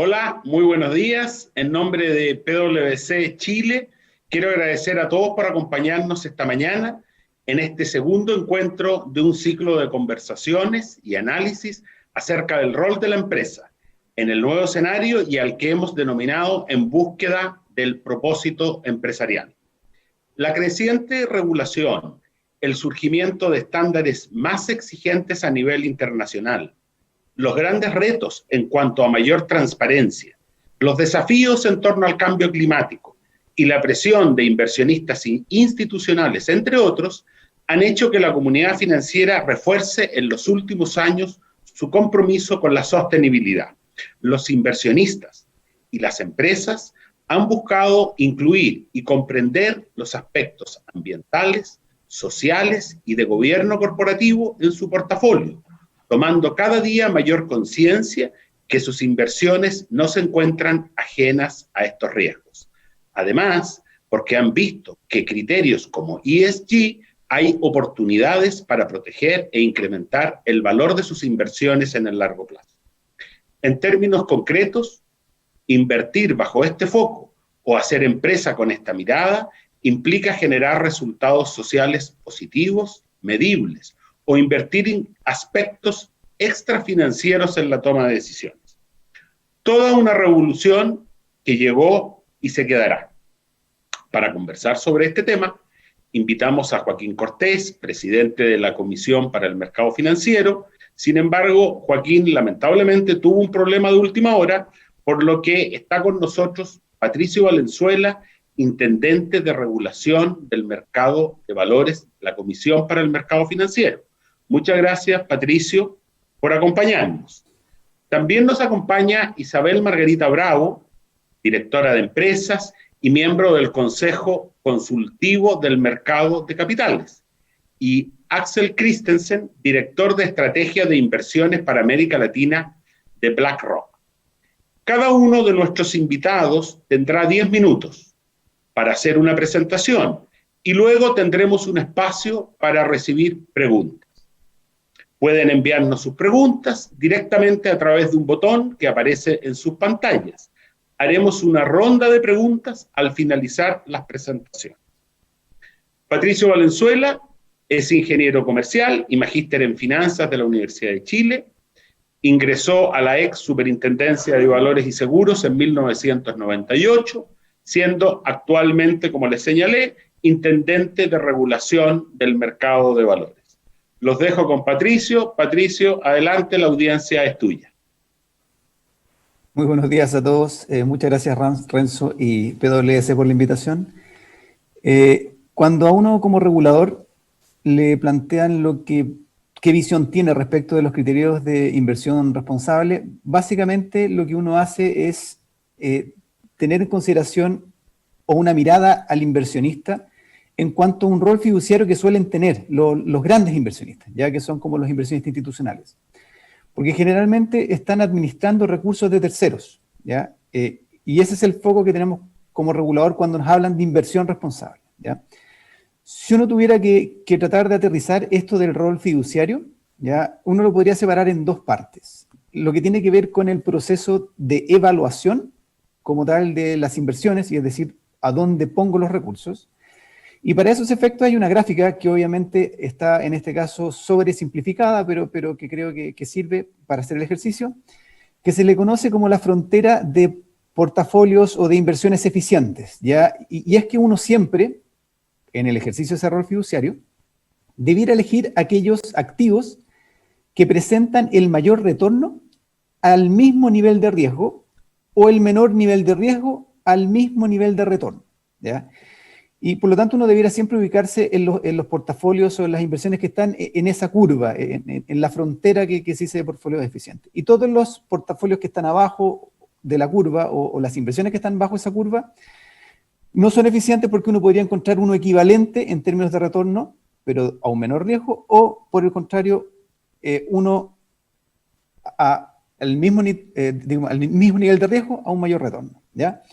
Hola, muy buenos días. En nombre de PwC Chile, quiero agradecer a todos por acompañarnos esta mañana en este segundo encuentro de un ciclo de conversaciones y análisis acerca del rol de la empresa en el nuevo escenario y al que hemos denominado en búsqueda del propósito empresarial. La creciente regulación, el surgimiento de estándares más exigentes a nivel internacional, los grandes retos en cuanto a mayor transparencia, los desafíos en torno al cambio climático y la presión de inversionistas institucionales, entre otros, han hecho que la comunidad financiera refuerce en los últimos años su compromiso con la sostenibilidad. Los inversionistas y las empresas han buscado incluir y comprender los aspectos ambientales, sociales y de gobierno corporativo en su portafolio, tomando cada día mayor conciencia que sus inversiones no se encuentran ajenas a estos riesgos. Además, porque han visto que criterios como ESG hay oportunidades para proteger e incrementar el valor de sus inversiones en el largo plazo. En términos concretos, invertir bajo este foco o hacer empresa con esta mirada implica generar resultados sociales positivos, medibles, o invertir en aspectos extrafinancieros en la toma de decisiones. Toda una revolución que llegó y se quedará. Para conversar sobre este tema, invitamos a Joaquín Cortés, presidente de la Comisión para el Mercado Financiero. Sin embargo, Joaquín lamentablemente tuvo un problema de última hora, por lo que está con nosotros Patricio Valenzuela, intendente de regulación del mercado de valores, la Comisión para el Mercado Financiero. Muchas gracias, Patricio, por acompañarnos. También nos acompaña Isabel Margarita Bravo, directora de empresas y miembro del Consejo Consultivo del Mercado de Capitales, y Axel Christensen, director de Estrategia de Inversiones para América Latina de BlackRock. Cada uno de nuestros invitados tendrá 10 minutos para hacer una presentación y luego tendremos un espacio para recibir preguntas. Pueden enviarnos sus preguntas directamente a través de un botón que aparece en sus pantallas. Haremos una ronda de preguntas al finalizar las presentaciones. Patricio Valenzuela es ingeniero comercial y magíster en finanzas de la Universidad de Chile. Ingresó a la ex Superintendencia de Valores y Seguros en 1998, siendo actualmente, como les señalé, intendente de regulación del mercado de valores. Los dejo con Patricio. Patricio, adelante, la audiencia es tuya. Muy buenos días a todos. Muchas gracias, Renzo y PwC por la invitación. Cuando a uno como regulador le plantean qué visión tiene respecto de los criterios de inversión responsable, básicamente lo que uno hace es tener en consideración o una mirada al inversionista en cuanto a un rol fiduciario que suelen tener los grandes inversionistas, ya que son como los inversionistas institucionales. Porque generalmente están administrando recursos de terceros, ¿ya? Y ese es el foco que tenemos como regulador cuando nos hablan de inversión responsable, ¿ya? Si uno tuviera que tratar de aterrizar esto del rol fiduciario, ¿ya? Uno lo podría separar en dos partes. Lo que tiene que ver con el proceso de evaluación como tal de las inversiones, y es decir, a dónde pongo los recursos. Y para esos efectos hay una gráfica que obviamente está en este caso sobresimplificada, pero que creo que sirve para hacer el ejercicio, que se le conoce como la frontera de portafolios o de inversiones eficientes, ¿ya? Y es que uno siempre, en el ejercicio de ese rol fiduciario, debiera elegir aquellos activos que presentan el mayor retorno al mismo nivel de riesgo o el menor nivel de riesgo al mismo nivel de retorno, ¿ya? Y por lo tanto uno debiera siempre ubicarse en los portafolios o en las inversiones que están en esa curva, en la frontera que se dice de portafolios eficientes. Y todos los portafolios que están abajo de la curva o las inversiones que están bajo esa curva no son eficientes porque uno podría encontrar uno equivalente en términos de retorno, pero a un menor riesgo, o por el contrario, uno al mismo nivel de riesgo a un mayor retorno, ¿ya?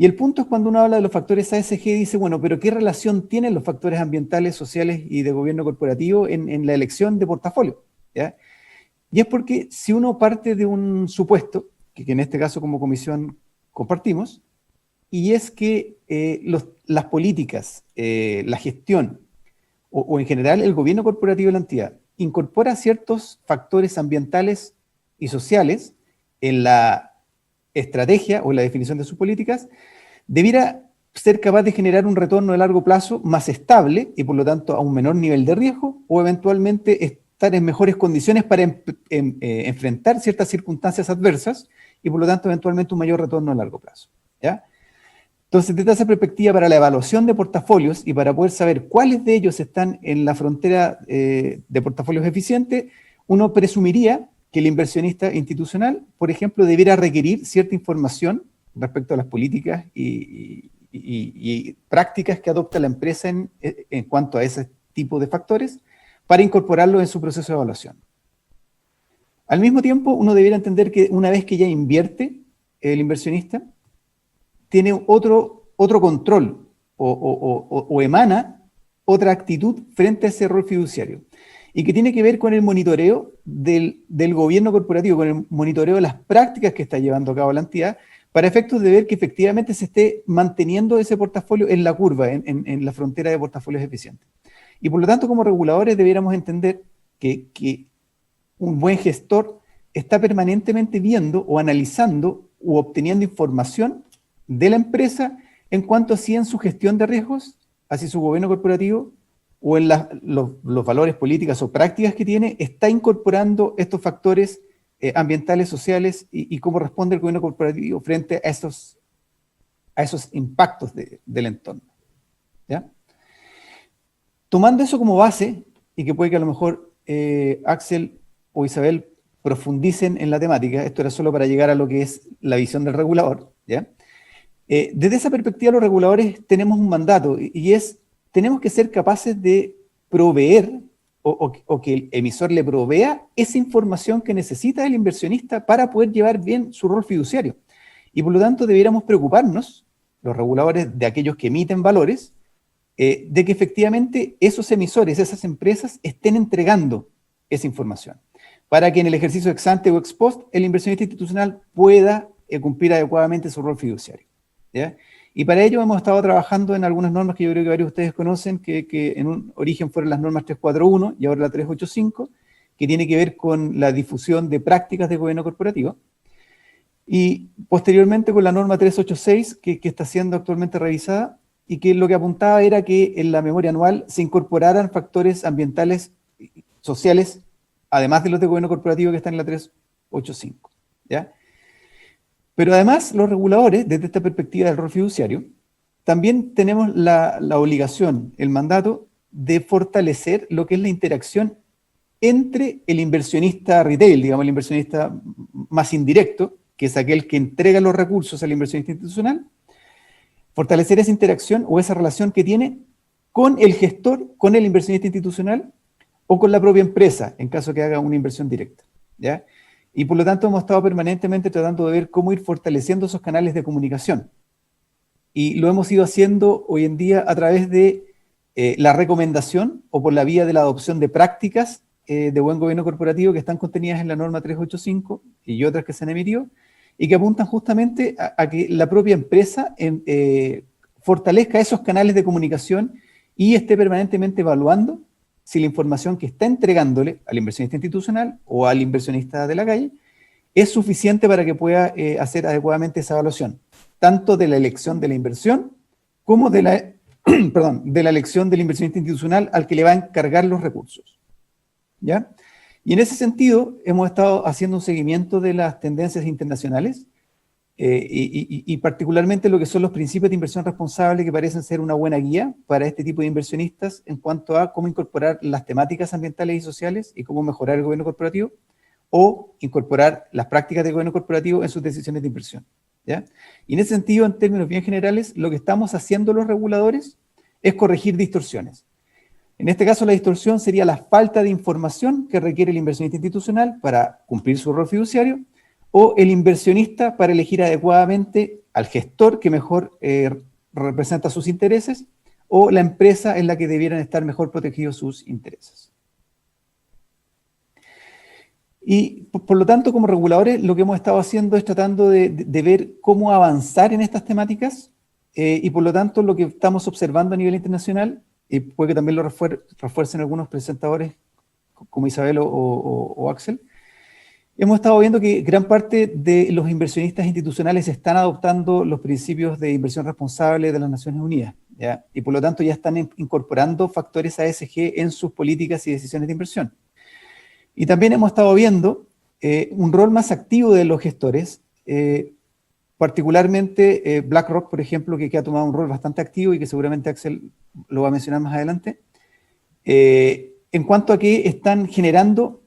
Y el punto es cuando uno habla de los factores ASG, dice, bueno, pero ¿qué relación tienen los factores ambientales, sociales y de gobierno corporativo en la elección de portafolio? ¿Ya? Y es porque si uno parte de un supuesto que en este caso como comisión compartimos, y es que las políticas, la gestión o en general el gobierno corporativo de la entidad incorpora ciertos factores ambientales y sociales en la estrategia o en la definición de sus políticas, debiera ser capaz de generar un retorno de largo plazo más estable y por lo tanto a un menor nivel de riesgo o eventualmente estar en mejores condiciones para enfrentar ciertas circunstancias adversas y por lo tanto eventualmente un mayor retorno a largo plazo. ¿Ya? Entonces, desde esa perspectiva, para la evaluación de portafolios y para poder saber cuáles de ellos están en la frontera de portafolios eficientes, uno presumiría que el inversionista institucional, por ejemplo, debiera requerir cierta información respecto a las políticas y prácticas que adopta la empresa en cuanto a ese tipo de factores para incorporarlo en su proceso de evaluación. Al mismo tiempo, uno debiera entender que una vez que ya invierte el inversionista, tiene otro control o emana otra actitud frente a ese rol fiduciario y que tiene que ver con el monitoreo del gobierno corporativo, con el monitoreo de las prácticas que está llevando a cabo la entidad para efectos de ver que efectivamente se esté manteniendo ese portafolio en la curva, en la frontera de portafolios eficientes. Y por lo tanto, como reguladores debiéramos entender que un buen gestor está permanentemente viendo o analizando u obteniendo información de la empresa en cuanto así en su gestión de riesgos, así su gobierno corporativo o en los valores políticas o prácticas que tiene, está incorporando estos factores ambientales, sociales y cómo responde el gobierno corporativo frente a esos impactos del entorno. ¿Ya? Tomando eso como base, y que puede que a lo mejor Axel o Isabel profundicen en la temática, esto era solo para llegar a lo que es la visión del regulador, ¿ya? Desde esa perspectiva, los reguladores tenemos un mandato y es, tenemos que ser capaces de proveer o que el emisor le provea esa información que necesita el inversionista para poder llevar bien su rol fiduciario. Y por lo tanto, debiéramos preocuparnos, los reguladores, de aquellos que emiten valores, de que efectivamente esos emisores, esas empresas, estén entregando esa información para que en el ejercicio ex ante o ex post el inversionista institucional pueda cumplir adecuadamente su rol fiduciario. ¿Ya? Y para ello hemos estado trabajando en algunas normas que yo creo que varios de ustedes conocen, que en un origen fueron las normas 341 y ahora la 385, que tiene que ver con la difusión de prácticas de gobierno corporativo. Y posteriormente con la norma 386, que está siendo actualmente revisada, y que lo que apuntaba era que en la memoria anual se incorporaran factores ambientales, sociales, además de los de gobierno corporativo que están en la 385. ¿Ya? Pero además, los reguladores, desde esta perspectiva del rol fiduciario, también tenemos la obligación, el mandato, de fortalecer lo que es la interacción entre el inversionista retail, digamos, el inversionista más indirecto, que es aquel que entrega los recursos al inversionista institucional, fortalecer esa interacción o esa relación que tiene con el gestor, con el inversionista institucional o con la propia empresa, en caso que haga una inversión directa, ¿ya? Y por lo tanto hemos estado permanentemente tratando de ver cómo ir fortaleciendo esos canales de comunicación. Y lo hemos ido haciendo hoy en día a través de la recomendación o por la vía de la adopción de prácticas de buen gobierno corporativo que están contenidas en la norma 385 y otras que se han emitido y que apuntan justamente a que la propia empresa fortalezca esos canales de comunicación y esté permanentemente evaluando si la información que está entregándole al inversionista institucional o al inversionista de la calle es suficiente para que pueda hacer adecuadamente esa evaluación, tanto de la elección de la inversión como de la, de la elección del inversionista institucional al que le va a encargar los recursos. ¿Ya? Y en ese sentido hemos estado haciendo un seguimiento de las tendencias internacionales y particularmente lo que son los principios de inversión responsable que parecen ser una buena guía para este tipo de inversionistas en cuanto a cómo incorporar las temáticas ambientales y sociales y cómo mejorar el gobierno corporativo o incorporar las prácticas de gobierno corporativo en sus decisiones de inversión. ¿Ya? Y en ese sentido, en términos bien generales, lo que estamos haciendo los reguladores es corregir distorsiones. En este caso, la distorsión sería la falta de información que requiere el inversionista institucional para cumplir su rol fiduciario o el inversionista para elegir adecuadamente al gestor que mejor representa sus intereses o la empresa en la que debieran estar mejor protegidos sus intereses. Y por lo tanto, como reguladores, lo que hemos estado haciendo es tratando de ver cómo avanzar en estas temáticas, y por lo tanto lo que estamos observando a nivel internacional, y puede que también lo refuercen algunos presentadores como Isabel o Axel, hemos estado viendo que gran parte de los inversionistas institucionales están adoptando los principios de inversión responsable de las Naciones Unidas, ¿ya? Y por lo tanto ya están incorporando factores ESG en sus políticas y decisiones de inversión. Y también hemos estado viendo un rol más activo de los gestores, particularmente BlackRock, por ejemplo, que ha tomado un rol bastante activo y que seguramente Axel lo va a mencionar más adelante, en cuanto a que están generando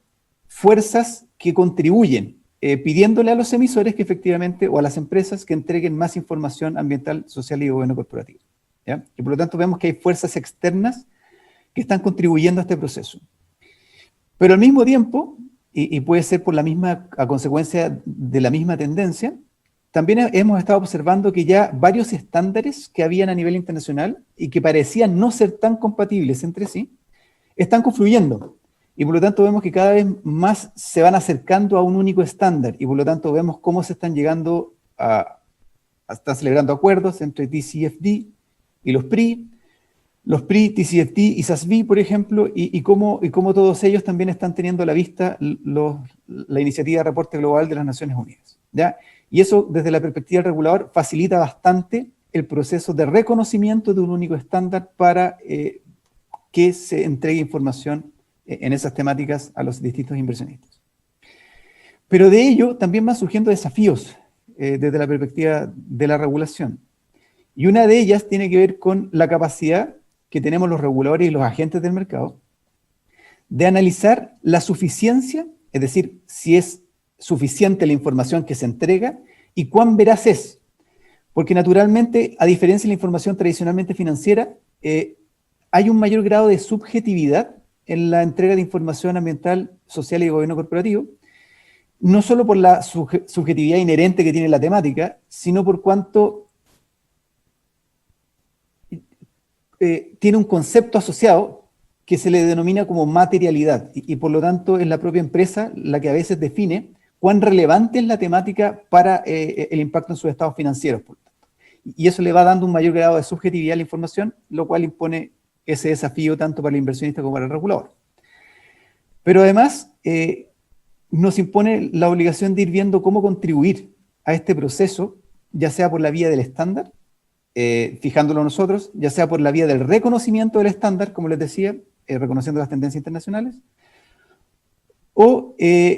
fuerzas que contribuyen, pidiéndole a los emisores que efectivamente, o a las empresas, que entreguen más información ambiental, social y de gobierno corporativo, ¿ya? Y por lo tanto vemos que hay fuerzas externas que están contribuyendo a este proceso. Pero al mismo tiempo, y puede ser por la misma, a consecuencia de la misma tendencia, también hemos estado observando que ya varios estándares que habían a nivel internacional y que parecían no ser tan compatibles entre sí, están confluyendo. Y por lo tanto vemos que cada vez más se van acercando a un único estándar. Y por lo tanto vemos cómo se están llegando están celebrando acuerdos entre TCFD y los PRI, TCFD y SASB, por ejemplo, y cómo todos ellos también están teniendo a la vista la iniciativa de reporte global de las Naciones Unidas, ¿ya? Y eso, desde la perspectiva del regulador, facilita bastante el proceso de reconocimiento de un único estándar para que se entregue información en esas temáticas a los distintos inversionistas. Pero de ello también van surgiendo desafíos desde la perspectiva de la regulación. Y una de ellas tiene que ver con la capacidad que tenemos los reguladores y los agentes del mercado de analizar la suficiencia, es decir, si es suficiente la información que se entrega y cuán veraz es. Porque naturalmente, a diferencia de la información tradicionalmente financiera, hay un mayor grado de subjetividad en la entrega de información ambiental, social y de gobierno corporativo, no solo por la subjetividad inherente que tiene la temática, sino por cuanto tiene un concepto asociado que se le denomina como materialidad, y por lo tanto es la propia empresa la que a veces define cuán relevante es la temática para el impacto en sus estados financieros. Y eso le va dando un mayor grado de subjetividad a la información, lo cual impone ese desafío tanto para el inversionista como para el regulador. Pero además nos impone la obligación de ir viendo cómo contribuir a este proceso, ya sea por la vía del estándar, fijándolo nosotros, ya sea por la vía del reconocimiento del estándar, como les decía, reconociendo las tendencias internacionales, o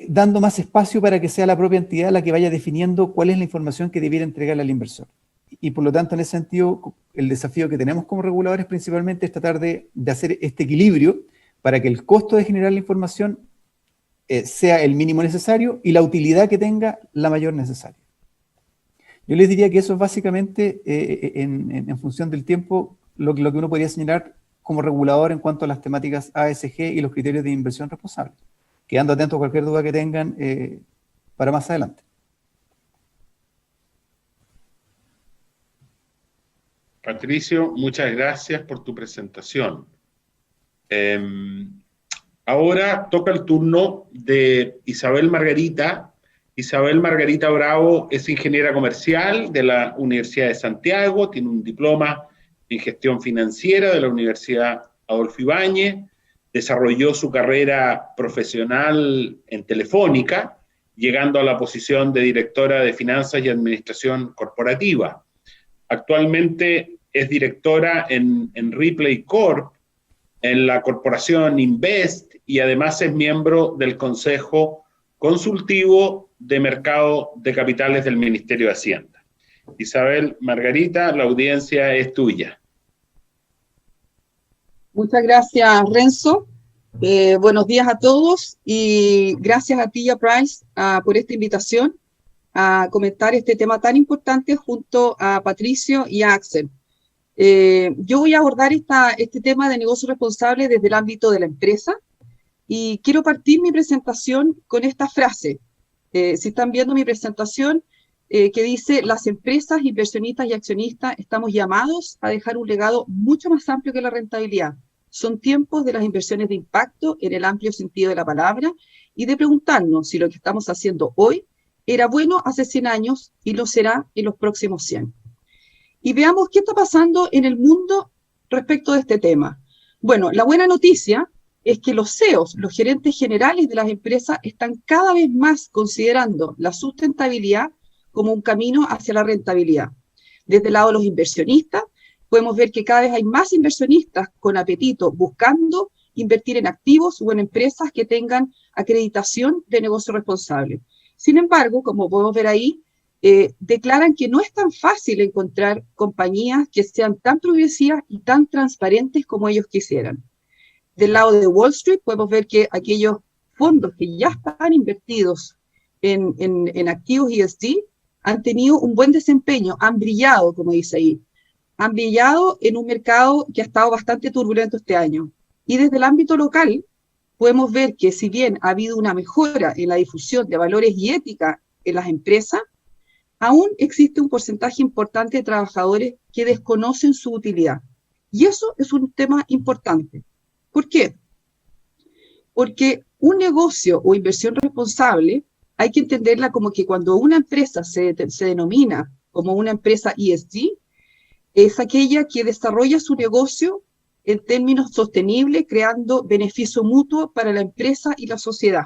dando más espacio para que sea la propia entidad la que vaya definiendo cuál es la información que debiera entregarle al inversor. Y por lo tanto, en ese sentido, el desafío que tenemos como reguladores principalmente es tratar de hacer este equilibrio para que el costo de generar la información sea el mínimo necesario y la utilidad que tenga la mayor necesaria. Yo les diría que eso es básicamente, en función del tiempo, lo que uno podría señalar como regulador en cuanto a las temáticas ASG y los criterios de inversión responsable. Quedando atentos a cualquier duda que tengan para más adelante. Patricio, muchas gracias por tu presentación. Ahora toca el turno de Isabel Margarita. Isabel Margarita Bravo es ingeniera comercial de la Universidad de Santiago, tiene un diploma en gestión financiera de la Universidad Adolfo Ibáñez, desarrolló su carrera profesional en Telefónica, llegando a la posición de directora de Finanzas y Administración Corporativa. Actualmente es directora en Ripley Corp, en la corporación Invest, y además es miembro del Consejo Consultivo de Mercado de Capitales del Ministerio de Hacienda. Isabel Margarita, la audiencia es tuya. Muchas gracias, Renzo. Buenos días a todos y gracias a ti y a Price por esta invitación a comentar este tema tan importante junto a Patricio y a Axel. Yo voy a abordar este tema de negocio responsable desde el ámbito de la empresa y quiero partir mi presentación con esta frase. Si están viendo mi presentación, que dice: las empresas, inversionistas y accionistas estamos llamados a dejar un legado mucho más amplio que la rentabilidad. Son tiempos de las inversiones de impacto en el amplio sentido de la palabra y de preguntarnos si lo que estamos haciendo hoy era bueno hace 100 años y lo será en los próximos 100. Y veamos qué está pasando en el mundo respecto de este tema. Bueno, la buena noticia es que los CEOs, los gerentes generales de las empresas, están cada vez más considerando la sustentabilidad como un camino hacia la rentabilidad. Desde el lado de los inversionistas, podemos ver que cada vez hay más inversionistas con apetito buscando invertir en activos o en empresas que tengan acreditación de negocio responsable. Sin embargo, como podemos ver ahí, declaran que no es tan fácil encontrar compañías que sean tan progresivas y tan transparentes como ellos quisieran. Del lado de Wall Street podemos ver que aquellos fondos que ya están invertidos en activos ESG han tenido un buen desempeño, han brillado, como dice ahí, han brillado en un mercado que ha estado bastante turbulento este año. Y desde el ámbito local podemos ver que si bien ha habido una mejora en la difusión de valores y ética en las empresas, aún existe un porcentaje importante de trabajadores que desconocen su utilidad. Y eso es un tema importante. ¿Por qué? Porque un negocio o inversión responsable hay que entenderla como que cuando una empresa se denomina como una empresa ESG, es aquella que desarrolla su negocio en términos sostenibles, creando beneficio mutuo para la empresa y la sociedad.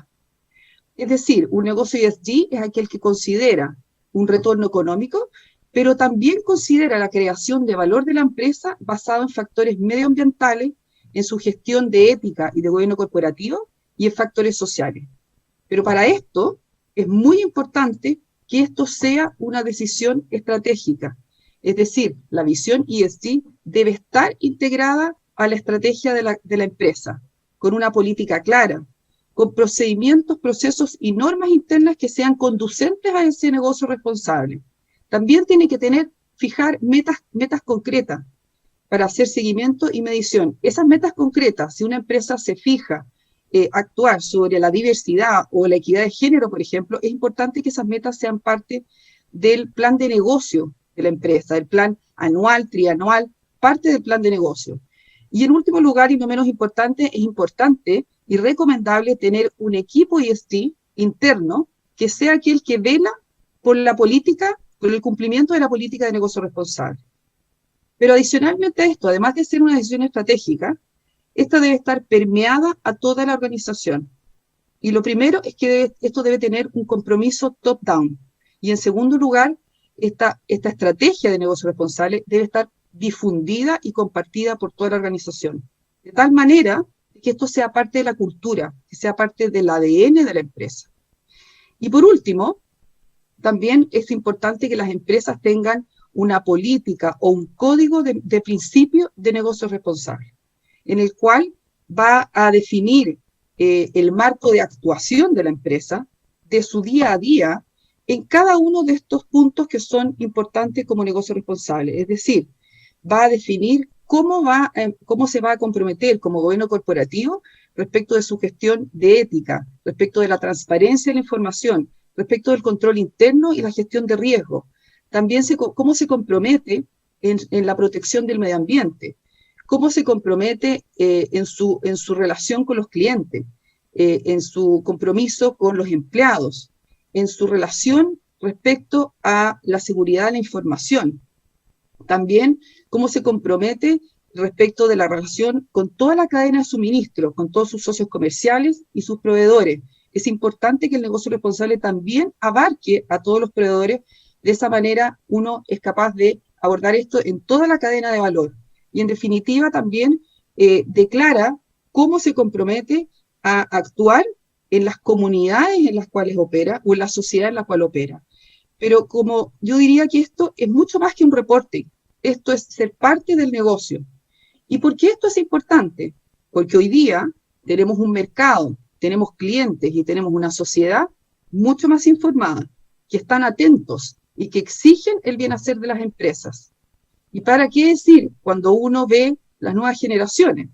Es decir, un negocio ESG es aquel que considera un retorno económico, pero también considera la creación de valor de la empresa basado en factores medioambientales, en su gestión de ética y de gobierno corporativo y en factores sociales. Pero para esto es muy importante que esto sea una decisión estratégica. Es decir, la visión ESG debe estar integrada a la estrategia de la empresa, con una política clara, con procedimientos, procesos y normas internas que sean conducentes a ese negocio responsable. También tiene que fijar metas concretas para hacer seguimiento y medición. Esas metas concretas, si una empresa se fija actuar sobre la diversidad o la equidad de género, por ejemplo, es importante que esas metas sean parte del plan de negocio de la empresa, del plan anual, trianual, parte del plan de negocio. Y en último lugar, y no menos importante, es importante y recomendable tener un equipo ESG interno que sea aquel que vela por la política, por el cumplimiento de la política de negocio responsable. Pero adicionalmente a esto, además de ser una decisión estratégica, esta debe estar permeada a toda la organización. Y lo primero es que esto debe tener un compromiso top-down. Y en segundo lugar, esta estrategia de negocio responsable debe estar difundida y compartida por toda la organización. De tal manera que esto sea parte de la cultura, que sea parte del ADN de la empresa. Y por último, también es importante que las empresas tengan una política o un código de principio de negocio responsable, en el cual va a definir el marco de actuación de la empresa, de su día a día, en cada uno de estos puntos que son importantes como negocio responsable. Es decir, va a definir cómo se va a comprometer como gobierno corporativo respecto de su gestión de ética, respecto de la transparencia de la información, respecto del control interno y la gestión de riesgo. También cómo se compromete en la protección del medio ambiente, cómo se compromete en su relación con los clientes, en su compromiso con los empleados, en su relación respecto a la seguridad de la información. También cómo se compromete respecto de la relación con toda la cadena de suministro, con todos sus socios comerciales y sus proveedores. Es importante que el negocio responsable también abarque a todos los proveedores. De esa manera uno es capaz de abordar esto en toda la cadena de valor. Y en definitiva también declara cómo se compromete a actuar en las comunidades en las cuales opera o en la sociedad en la cual opera. Pero como yo diría que esto es mucho más que un reporte, esto es ser parte del negocio. ¿Y por qué esto es importante? Porque hoy día tenemos un mercado, tenemos clientes y tenemos una sociedad mucho más informada, que están atentos y que exigen el bien hacer de las empresas. ¿Y para qué decir cuando uno ve las nuevas generaciones?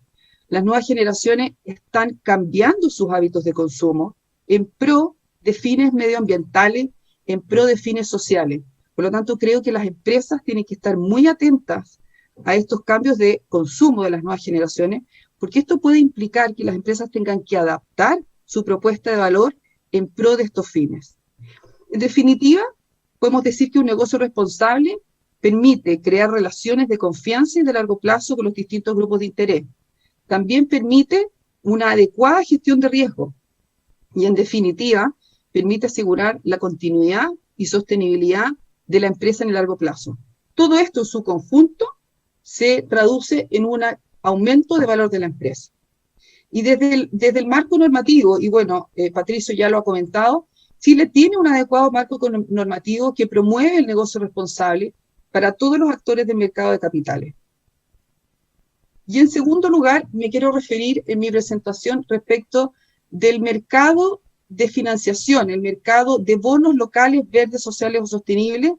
Las nuevas generaciones están cambiando sus hábitos de consumo en pro de fines medioambientales, en pro de fines sociales. Por lo tanto, creo que las empresas tienen que estar muy atentas a estos cambios de consumo de las nuevas generaciones, porque esto puede implicar que las empresas tengan que adaptar su propuesta de valor en pro de estos fines. En definitiva, podemos decir que un negocio responsable permite crear relaciones de confianza y de largo plazo con los distintos grupos de interés. También permite una adecuada gestión de riesgo y, en definitiva, permite asegurar la continuidad y sostenibilidad de la empresa en el largo plazo. Todo esto en su conjunto se traduce en un aumento de valor de la empresa. Y desde el marco normativo, y bueno, Patricio ya lo ha comentado, Chile tiene un adecuado marco normativo que promueve el negocio responsable para todos los actores del mercado de capitales. Y en segundo lugar, me quiero referir en mi presentación respecto del mercado de financiación, el mercado de bonos locales verdes, sociales o sostenibles,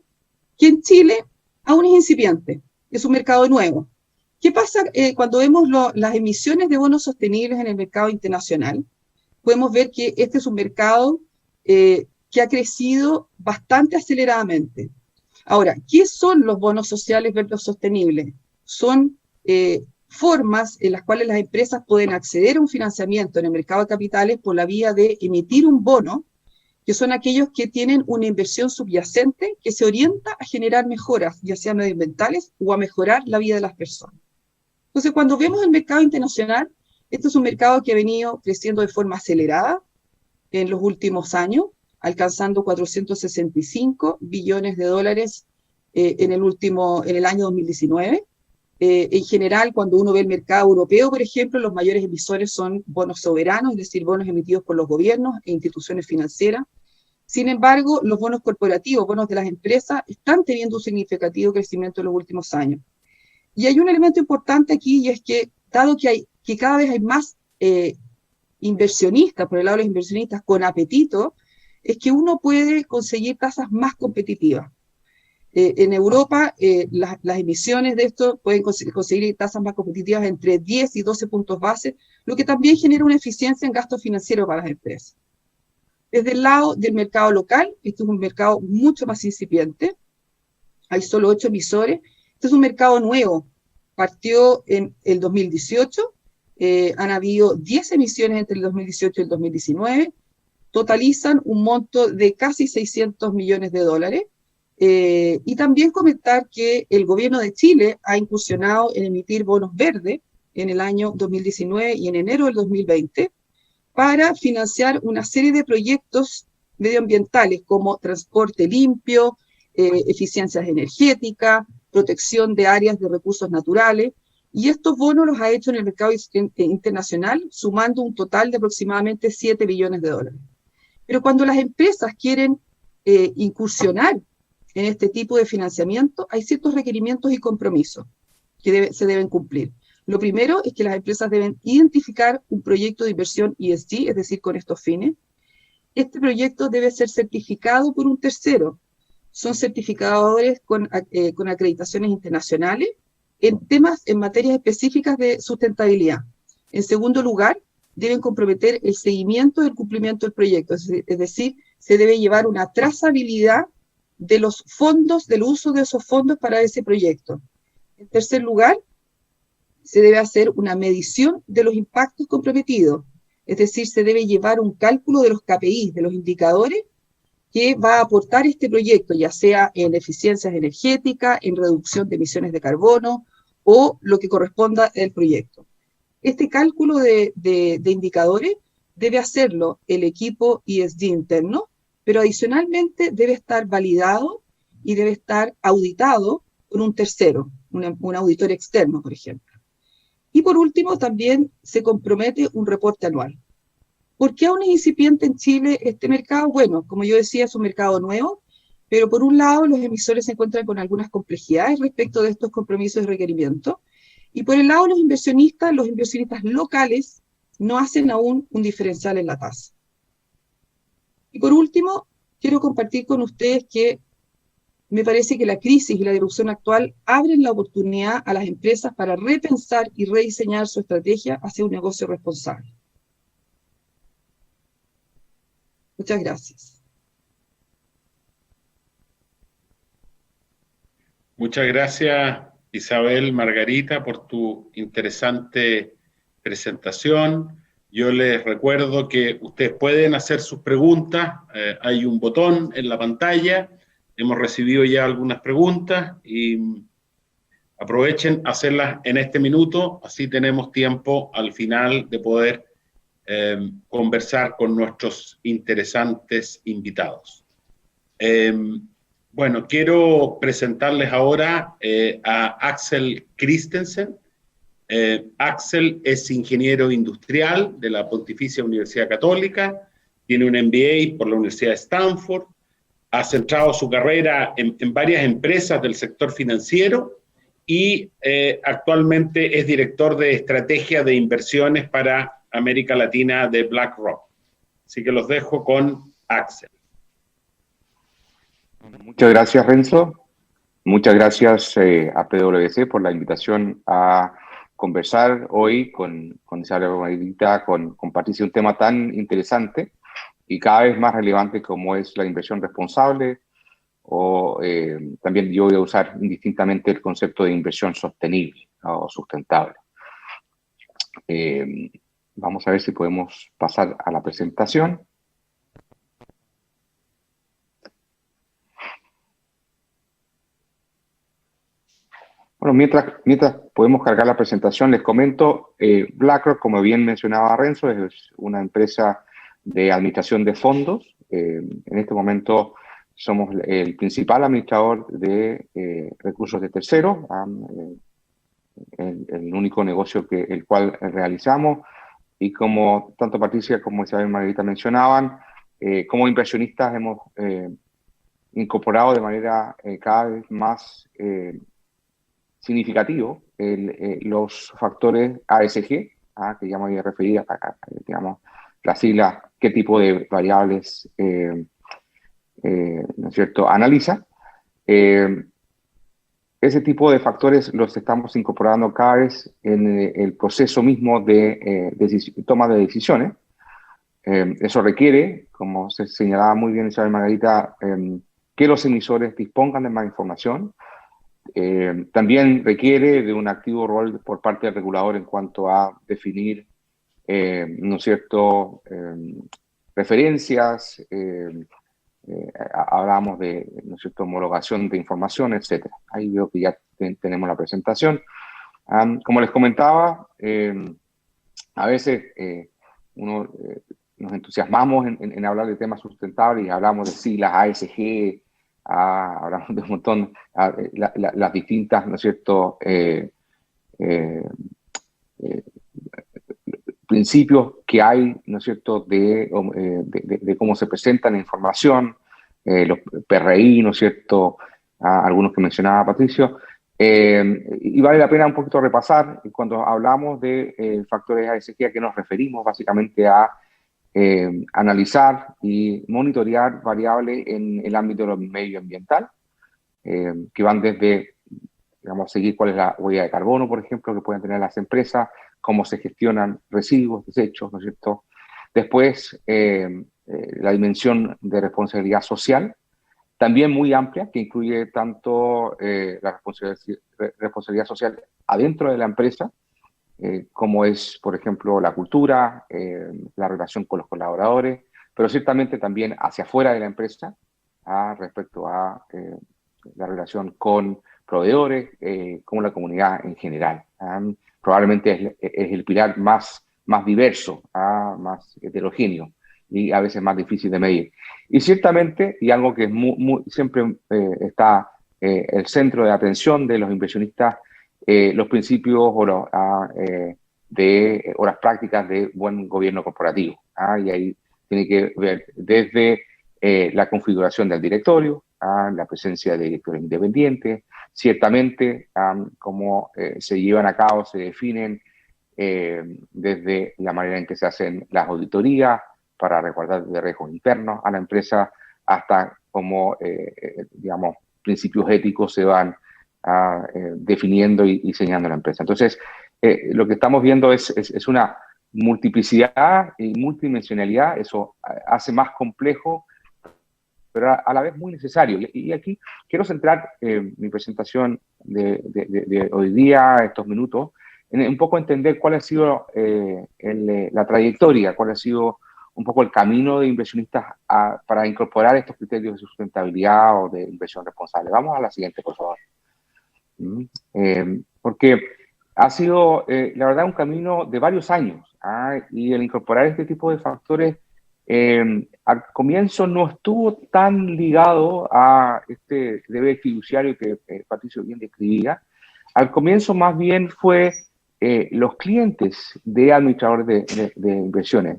que en Chile aún es incipiente, es un mercado nuevo. ¿Qué pasa cuando vemos las emisiones de bonos sostenibles en el mercado internacional? Podemos ver que este es un mercado que ha crecido bastante aceleradamente. Ahora, ¿qué son los bonos sociales verdes sostenibles? Son formas en las cuales las empresas pueden acceder a un financiamiento en el mercado de capitales por la vía de emitir un bono, que son aquellos que tienen una inversión subyacente que se orienta a generar mejoras, ya sean medioambientales o a mejorar la vida de las personas. Entonces, cuando vemos el mercado internacional, este es un mercado que ha venido creciendo de forma acelerada en los últimos años, alcanzando 465 billones de dólares en el año 2019. En general, cuando uno ve el mercado europeo, por ejemplo, los mayores emisores son bonos soberanos, es decir, bonos emitidos por los gobiernos e instituciones financieras. Sin embargo, los bonos corporativos, bonos de las empresas, están teniendo un significativo crecimiento en los últimos años. Y hay un elemento importante aquí, y es que, dado que cada vez hay más inversionistas, por el lado de los inversionistas con apetito, es que uno puede conseguir tasas más competitivas. En Europa, las emisiones de esto pueden conseguir tasas más competitivas entre 10 y 12 puntos base, lo que también genera una eficiencia en gasto financiero para las empresas. Desde el lado del mercado local, este es un mercado mucho más incipiente, hay solo 8 emisores. Este es un mercado nuevo, partió en el 2018, han habido 10 emisiones entre el 2018 y el 2019, totalizan un monto de casi 600 millones de dólares, y también comentar que el gobierno de Chile ha incursionado en emitir bonos verdes en el año 2019 y en enero del 2020 para financiar una serie de proyectos medioambientales como transporte limpio, eficiencias energéticas, protección de áreas de recursos naturales, y estos bonos los ha hecho en el mercado internacional, sumando un total de aproximadamente 7 billones de dólares. Pero cuando las empresas quieren incursionar en este tipo de financiamiento, hay ciertos requerimientos y compromisos que se deben cumplir. Lo primero es que las empresas deben identificar un proyecto de inversión ESG, es decir, con estos fines. Este proyecto debe ser certificado por un tercero. Son certificadores con acreditaciones internacionales en materias específicas de sustentabilidad. En segundo lugar, deben comprometer el seguimiento del cumplimiento del proyecto, es decir, se debe llevar una trazabilidad de los fondos, del uso de esos fondos para ese proyecto. En tercer lugar, se debe hacer una medición de los impactos comprometidos, es decir, se debe llevar un cálculo de los KPIs, de los indicadores que va a aportar este proyecto, ya sea en eficiencias energéticas, en reducción de emisiones de carbono o lo que corresponda al proyecto. Este cálculo de indicadores debe hacerlo el equipo ESG interno, pero adicionalmente debe estar validado y debe estar auditado por un tercero, un auditor externo, por ejemplo. Y por último, también se compromete un reporte anual. ¿Por qué aún es incipiente en Chile este mercado? Bueno, como yo decía, es un mercado nuevo, pero por un lado los emisores se encuentran con algunas complejidades respecto de estos compromisos y requerimientos, y por el lado de los inversionistas locales no hacen aún un diferencial en la tasa. Y por último, quiero compartir con ustedes que me parece que la crisis y la disrupción actual abren la oportunidad a las empresas para repensar y rediseñar su estrategia hacia un negocio responsable. Muchas gracias. Muchas gracias, Isabel, Margarita, por tu interesante presentación Yo les recuerdo que ustedes pueden hacer sus preguntas. Hay un botón en la pantalla. Hemos recibido ya algunas preguntas y aprovechen a hacerlas en este minuto. Así tenemos tiempo al final de poder conversar con nuestros interesantes invitados. Bueno, quiero presentarles ahora a Axel Christensen. Axel es ingeniero industrial de la Pontificia Universidad Católica, tiene un MBA por la Universidad de Stanford, ha centrado su carrera en varias empresas del sector financiero y actualmente es director de estrategia de inversiones para América Latina de BlackRock. Así que los dejo con Axel. Muchas gracias, Renzo. Muchas gracias a PwC por la invitación a conversar hoy con Isabel Margarita, con Patricia, un tema tan interesante y cada vez más relevante como es la inversión responsable, o también yo voy a usar indistintamente el concepto de inversión sostenible o sustentable. Vamos a ver si podemos pasar a la presentación. Bueno, mientras podemos cargar la presentación, les comento, BlackRock, como bien mencionaba Renzo, es una empresa de administración de fondos. En este momento somos el principal administrador de recursos de terceros, el único negocio el cual realizamos. Y como tanto Patricia como Isabel Margarita mencionaban, como inversionistas hemos incorporado de manera cada vez más significativo los factores ASG, que ya me había referido, digamos, las siglas, qué tipo de variables ¿no es cierto?, analiza. Ese tipo de factores los estamos incorporando cada vez en el proceso mismo de toma de decisiones. Eso requiere, como se señalaba muy bien Isabel Margarita, que los emisores dispongan de más información. También requiere de un activo rol por parte del regulador en cuanto a definir, ¿no es cierto?, referencias, hablamos de, ¿no es cierto?, homologación de información, etc. Ahí veo que ya tenemos la presentación. Como les comentaba, a veces nos entusiasmamos en hablar de temas sustentables y hablamos de siglas ASG, hablamos de un montón, las distintas, ¿no es cierto?, principios que hay, ¿no es cierto?, de cómo se presenta la información, los PRI, ¿no es cierto?, algunos que mencionaba Patricio, y vale la pena un poquito repasar cuando hablamos de factores ASG, a qué nos referimos. Básicamente a analizar y monitorear variables en el ámbito medioambiental, que van desde, digamos, seguir cuál es la huella de carbono, por ejemplo, que pueden tener las empresas, cómo se gestionan residuos, desechos, ¿no es cierto? Después, la dimensión de responsabilidad social, también muy amplia, que incluye tanto la responsabilidad social adentro de la empresa, como es, por ejemplo, la cultura, la relación con los colaboradores, pero ciertamente también hacia afuera de la empresa, respecto a la relación con proveedores, con la comunidad en general. Probablemente es el pilar más diverso, más heterogéneo y a veces más difícil de medir. Y ciertamente, y algo que es siempre está el centro de atención de los inversionistas, los principios o las prácticas de buen gobierno corporativo. Y ahí tiene que ver desde la configuración del directorio, la presencia de directores independientes, ciertamente cómo se llevan a cabo, se definen desde la manera en que se hacen las auditorías para resguardar de riesgos internos a la empresa, hasta cómo, digamos, principios éticos se van definiendo y diseñando la empresa. Entonces, lo que estamos viendo es una multiplicidad y multidimensionalidad. Eso hace más complejo, pero a la vez muy necesario. Y aquí quiero centrar mi presentación de hoy día, estos minutos, un poco entender cuál ha sido la trayectoria, cuál ha sido un poco el camino de inversionistas para incorporar estos criterios de sustentabilidad o de inversión responsable. Vamos a la siguiente, por favor. Porque ha sido, la verdad, un camino de varios años, y el incorporar este tipo de factores al comienzo no estuvo tan ligado a este deber fiduciario que Patricio bien describía. Al comienzo más bien fue los clientes de administradores de inversiones,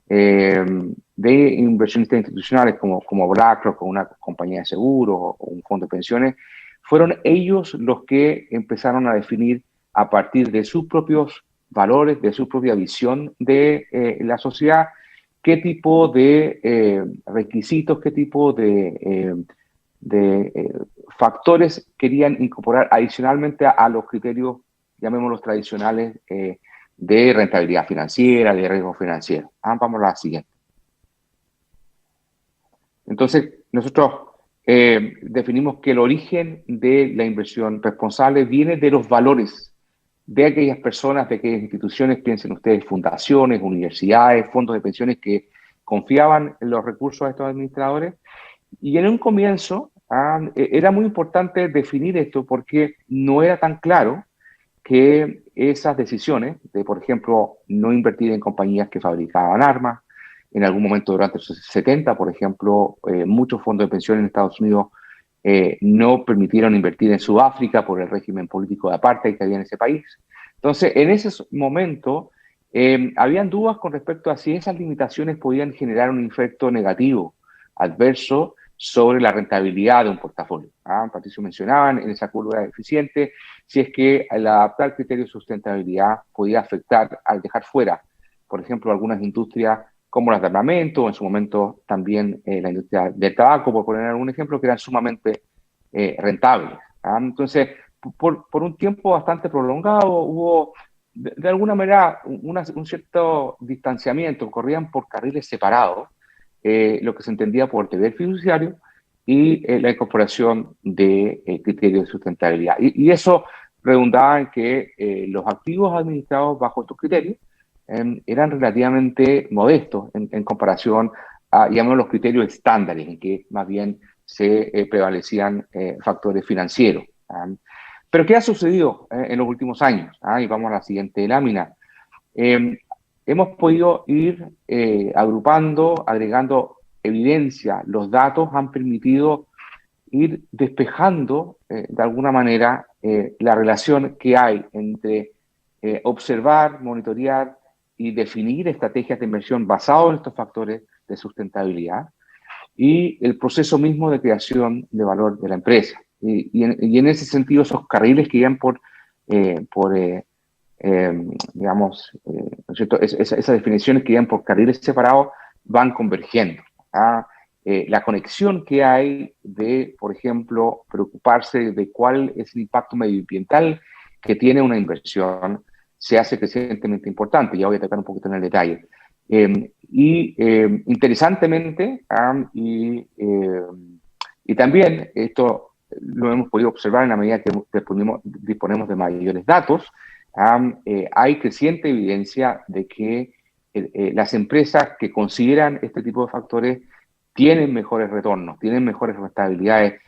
de inversionistas institucionales como BlackRock, o una compañía de seguros o un fondo de pensiones, fueron ellos los que empezaron a definir a partir de sus propios valores, de su propia visión de la sociedad, qué tipo de requisitos, qué tipo de factores querían incorporar adicionalmente a los criterios, llamémoslos tradicionales, de rentabilidad financiera, de riesgo financiero. Vamos a la siguiente. Entonces, nosotros definimos que el origen de la inversión responsable viene de los valores de aquellas personas, de aquellas instituciones, piensen ustedes, fundaciones, universidades, fondos de pensiones que confiaban en los recursos de estos administradores. Y en un comienzo era muy importante definir esto porque no era tan claro que esas decisiones de, por ejemplo, no invertir en compañías que fabricaban armas, en algún momento durante los 70, por ejemplo, muchos fondos de pensión en Estados Unidos no permitieron invertir en Sudáfrica por el régimen político de apartheid que había en ese país. Entonces, en ese momento, habían dudas con respecto a si esas limitaciones podían generar un efecto negativo, adverso, sobre la rentabilidad de un portafolio. Patricio mencionaba en esa curva eficiente, si es que al adaptar criterios de sustentabilidad podía afectar al dejar fuera, por ejemplo, algunas industrias como las de armamento, o en su momento también la industria del tabaco, por poner algún ejemplo, que eran sumamente rentables. Entonces, por un tiempo bastante prolongado hubo, de alguna manera, un cierto distanciamiento, corrían por carriles separados, lo que se entendía por deber fiduciario y la incorporación de criterios de sustentabilidad. Y eso redundaba en que los activos administrados bajo estos criterios eran relativamente modestos en comparación a, llamemos, los criterios estándares, en que más bien se prevalecían factores financieros. Pero ¿qué ha sucedido en los últimos años? Y vamos a la siguiente lámina. Hemos podido ir agrupando, agregando evidencia. Los datos han permitido ir despejando de alguna manera la relación que hay entre observar, monitorear y definir estrategias de inversión basadas en estos factores de sustentabilidad y el proceso mismo de creación de valor de la empresa. Y en ese sentido, esos carriles que iban digamos, ¿no es cierto? Esas definiciones que iban por carriles separados van convergiendo. La conexión que hay de, por ejemplo, preocuparse de cuál es el impacto medioambiental que tiene una inversión se hace crecientemente importante. Ya voy a tocar un poquito en el detalle. Interesantemente, y también esto lo hemos podido observar en la medida que disponemos de mayores datos, hay creciente evidencia de que las empresas que consideran este tipo de factores tienen mejores retornos, tienen mejores rentabilidades,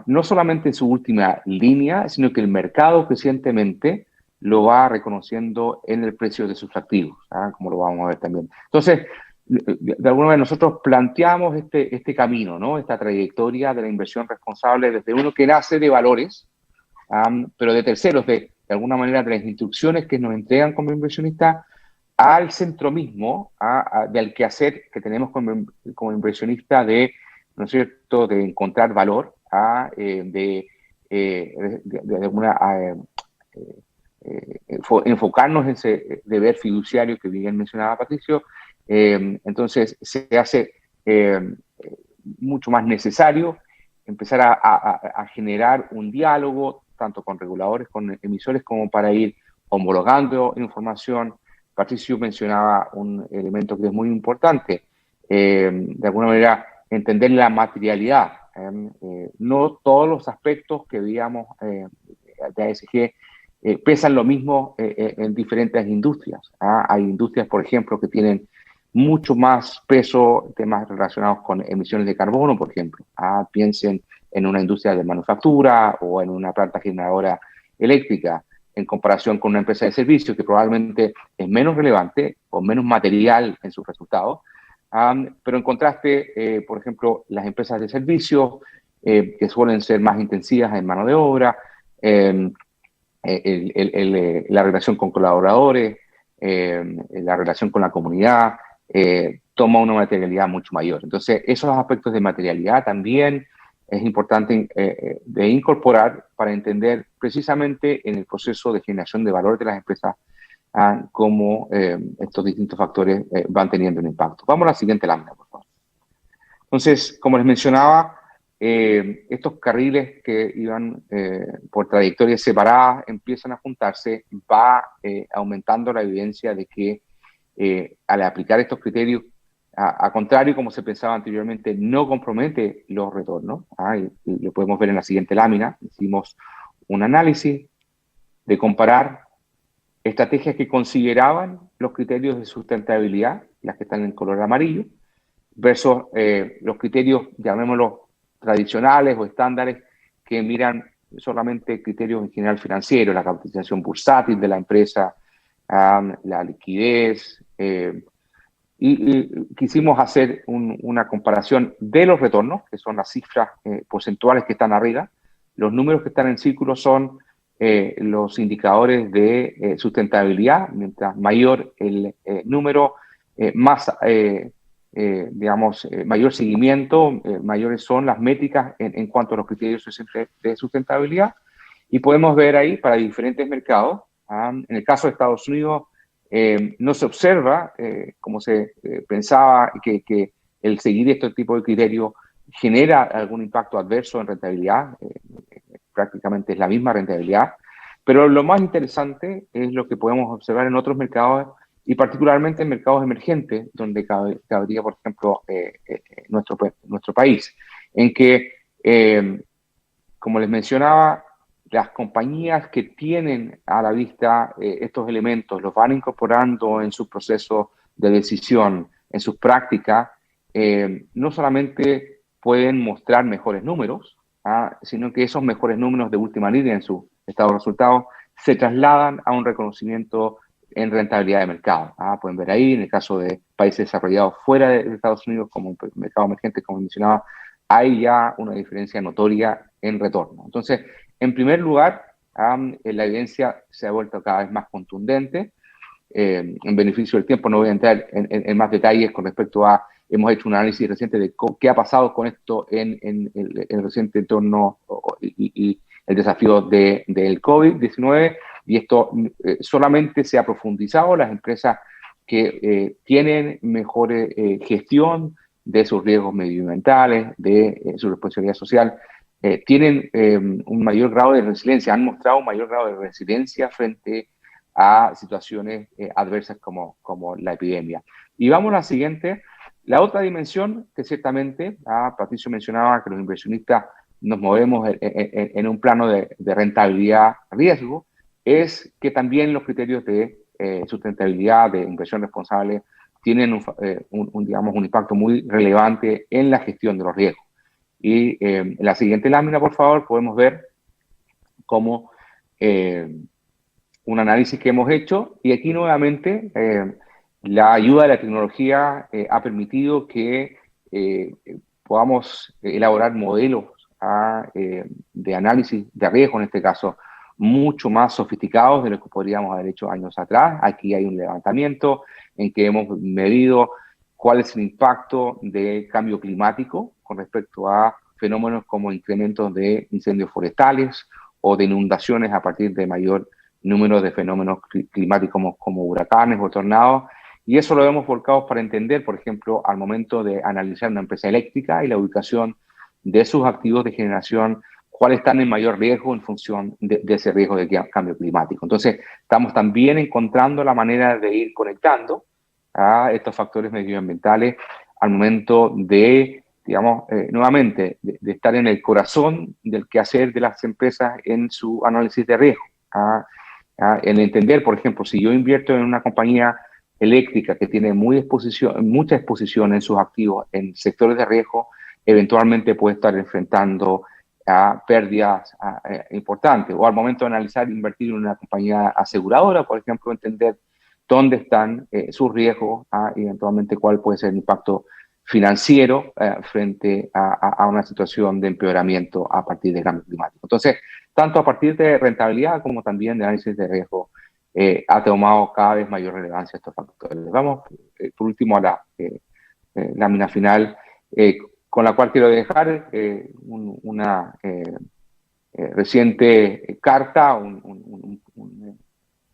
no solamente en su última línea, sino que el mercado crecientemente lo va reconociendo en el precio de sus activos, como lo vamos a ver también. Entonces, de alguna manera nosotros planteamos este camino, ¿no? Esta trayectoria de la inversión responsable desde uno que nace de valores, pero de terceros, de alguna manera de las instrucciones que nos entregan como inversionistas al centro mismo, del quehacer que tenemos como inversionista de, ¿no es cierto?, de encontrar valor, de enfocarnos en ese deber fiduciario que bien mencionaba Patricio. Entonces se hace mucho más necesario empezar a generar un diálogo tanto con reguladores, con emisores, como para ir homologando información. Patricio mencionaba un elemento que es muy importante, de alguna manera entender la materialidad. No todos los aspectos que veíamos de ASG pesan lo mismo en diferentes industrias. Hay industrias, por ejemplo, que tienen mucho más peso, temas relacionados con emisiones de carbono, por ejemplo. Piensen en una industria de manufactura o en una planta generadora eléctrica, en comparación con una empresa de servicios que probablemente es menos relevante o menos material en sus resultados. Pero en contraste, por ejemplo, las empresas de servicios, que suelen ser más intensivas en mano de obra, la relación con colaboradores, la relación con la comunidad, toma una materialidad mucho mayor. Entonces, esos aspectos de materialidad también es importante de incorporar para entender precisamente en el proceso de generación de valor de las empresas cómo estos distintos factores van teniendo un impacto. Vamos a la siguiente lámina, por favor. Entonces, como les mencionaba, estos carriles que iban por trayectorias separadas empiezan a juntarse, va aumentando la evidencia de que al aplicar estos criterios, a contrario como se pensaba anteriormente, no compromete los retornos. Y lo podemos ver en la siguiente lámina. Hicimos un análisis de comparar estrategias que consideraban los criterios de sustentabilidad, las que están en color amarillo, versus los criterios, llamémoslos tradicionales o estándares, que miran solamente criterios en general financieros, la capitalización bursátil de la empresa, la liquidez, y quisimos hacer una comparación de los retornos, que son las cifras porcentuales que están arriba. Los números que están en círculo son los indicadores de sustentabilidad. Mientras mayor el número, más mayor seguimiento, mayores son las métricas en cuanto a los criterios de sustentabilidad. Y podemos ver ahí para diferentes mercados. En el caso de Estados Unidos, no se observa, como se pensaba, que el seguir este tipo de criterios genera algún impacto adverso en rentabilidad. Prácticamente es la misma rentabilidad. Pero lo más interesante es lo que podemos observar en otros mercados, y particularmente en mercados emergentes, donde cabría, por ejemplo, nuestro país, en que, como les mencionaba, las compañías que tienen a la vista estos elementos, los van incorporando en su proceso de decisión, en sus prácticas, no solamente pueden mostrar mejores números, sino que esos mejores números de última línea en su estado de resultados se trasladan a un reconocimiento en rentabilidad de mercado. Pueden ver ahí, en el caso de países desarrollados fuera de Estados Unidos, como mercado emergente, como mencionaba, hay ya una diferencia notoria en retorno. Entonces, en primer lugar, la evidencia se ha vuelto cada vez más contundente. En beneficio del tiempo no voy a entrar en más detalles con respecto a, hemos hecho un análisis reciente de qué ha pasado con esto en el reciente entorno y el desafío del COVID-19, y esto solamente se ha profundizado. Las empresas que tienen mejor gestión de sus riesgos medioambientales, de su responsabilidad social, tienen un mayor grado de resiliencia, han mostrado un mayor grado de resiliencia frente a situaciones adversas como la epidemia. Y vamos a la siguiente. La otra dimensión que ciertamente, Patricio mencionaba que los inversionistas nos movemos en un plano de rentabilidad-riesgo, es que también los criterios de sustentabilidad, de inversión responsable, tienen un impacto muy relevante en la gestión de los riesgos. Y en la siguiente lámina, por favor, podemos ver cómo un análisis que hemos hecho, y aquí nuevamente la ayuda de la tecnología ha permitido que podamos elaborar modelos de análisis de riesgo, en este caso, mucho más sofisticados de lo que podríamos haber hecho años atrás. Aquí hay un levantamiento en que hemos medido cuál es el impacto del cambio climático con respecto a fenómenos como incrementos de incendios forestales o de inundaciones a partir de mayor número de fenómenos climáticos como huracanes o tornados. Y eso lo hemos volcado para entender, por ejemplo, al momento de analizar una empresa eléctrica y la ubicación de sus activos de generación, cuáles están en mayor riesgo en función de ese riesgo de cambio climático. Entonces, estamos también encontrando la manera de ir conectando a estos factores medioambientales al momento de, digamos, nuevamente, de estar en el corazón del quehacer de las empresas en su análisis de riesgo. En entender, por ejemplo, si yo invierto en una compañía eléctrica que tiene mucha exposición en sus activos en sectores de riesgo, eventualmente puede estar enfrentando a pérdidas importantes. O al momento de analizar, invertir en una compañía aseguradora, por ejemplo, entender dónde están sus riesgos y eventualmente cuál puede ser el impacto financiero frente a una situación de empeoramiento a partir del cambio climático. Entonces, tanto a partir de rentabilidad como también de análisis de riesgo, ha tomado cada vez mayor relevancia estos factores. Vamos, por último, a la lámina final, con la cual quiero dejar una reciente carta,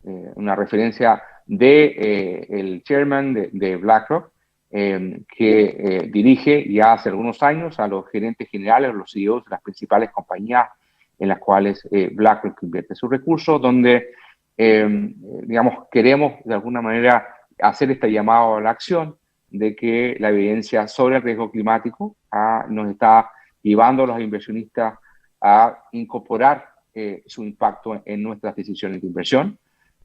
una referencia de el chairman de BlackRock, que dirige ya hace algunos años a los gerentes generales, los CEOs de las principales compañías en las cuales BlackRock invierte sus recursos, donde, digamos, queremos de alguna manera hacer este llamado a la acción de que la evidencia sobre el riesgo climático nos está llevando a los inversionistas a incorporar su impacto en nuestras decisiones de inversión.